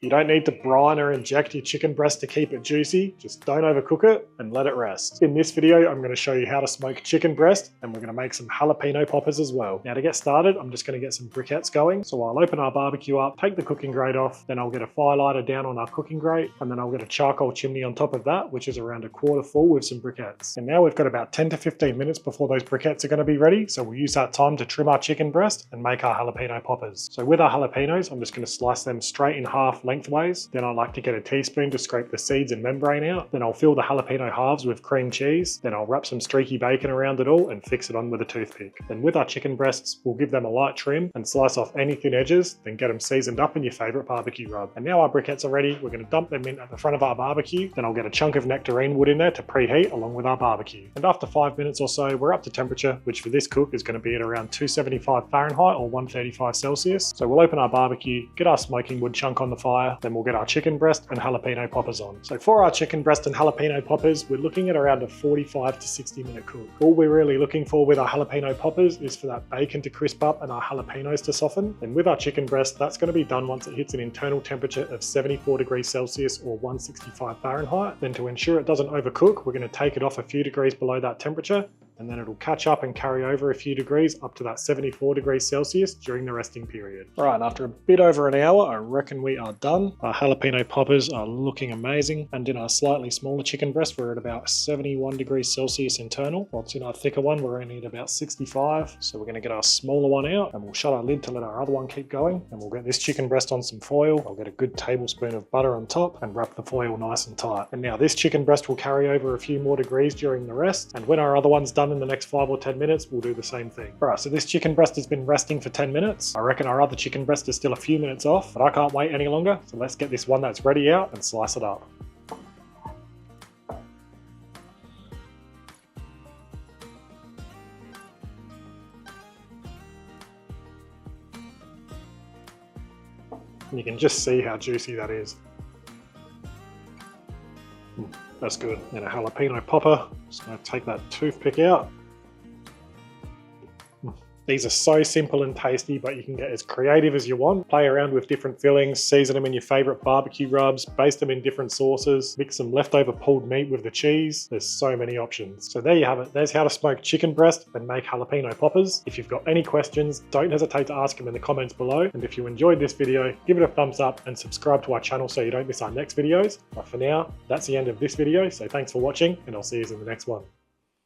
You don't need to brine or inject your chicken breast to keep it juicy, just don't overcook it and let it rest. In this video, I'm going to show you how to smoke chicken breast, and we're going to make some jalapeno poppers as well. Now to get started, I'm just going to get some briquettes going. So I'll open our barbecue up, take the cooking grate off, then I'll get a fire lighter down on our cooking grate, and then I'll get a charcoal chimney on top of that, which is around a quarter full with some briquettes. And now we've got about 10 to 15 minutes before those briquettes are going to be ready, so we'll use that time to trim our chicken breast and make our jalapeno poppers. So with our jalapenos, I'm just going to slice them straight in half lengthways. Then I like to get a teaspoon to scrape the seeds and membrane out. Then I'll fill the jalapeno halves with cream cheese. Then I'll wrap some streaky bacon around it all and fix it on with a toothpick. Then with our chicken breasts, we'll give them a light trim and slice off any thin edges, then get them seasoned up in your favourite barbecue rub. And now our briquettes are ready, we're going to dump them in at the front of our barbecue. Then I'll get a chunk of nectarine wood in there to preheat along with our barbecue. And after 5 minutes or so, we're up to temperature, which for this cook is going to be at around 275 Fahrenheit or 135 Celsius. So we'll open our barbecue, get our smoking wood chunk on the fire, then we'll get our chicken breast and jalapeno poppers on. So for our chicken breast and jalapeno poppers, we're looking at around a 45 to 60 minute cook. All we're really looking for with our jalapeno poppers is for that bacon to crisp up and our jalapenos to soften. And with our chicken breast, that's going to be done once it hits an internal temperature of 74 degrees Celsius or 165 Fahrenheit. Then to ensure it doesn't overcook, we're going to take it off a few degrees below that temperature, and then it'll catch up and carry over a few degrees up to that 74 degrees Celsius during the resting period. All right, and after a bit over an hour, I reckon we are done. Our jalapeno poppers are looking amazing, and in our slightly smaller chicken breast, we're at about 71 degrees Celsius internal. Whilst in our thicker one, we're only at about 65. So we're gonna get our smaller one out, and we'll shut our lid to let our other one keep going, and we'll get this chicken breast on some foil. I'll get a good tablespoon of butter on top and wrap the foil nice and tight. And now this chicken breast will carry over a few more degrees during the rest, and when our other one's done in the next 5 or 10 minutes, we'll do the same thing. All right, so this chicken breast has been resting for 10 minutes. I reckon our other chicken breast is still a few minutes off, but I can't wait any longer. So let's get this one that's ready out and slice it up. And you can just see how juicy that is. That's good. And a jalapeno popper. Just gonna take that toothpick out. These are so simple and tasty, but you can get as creative as you want. Play around with different fillings, season them in your favorite barbecue rubs, baste them in different sauces, mix some leftover pulled meat with the cheese. There's so many options. So there you have it. There's how to smoke chicken breast and make jalapeno poppers. If you've got any questions, don't hesitate to ask them in the comments below. And if you enjoyed this video, give it a thumbs up and subscribe to our channel so you don't miss our next videos. But for now, that's the end of this video. So thanks for watching, and I'll see you in the next one.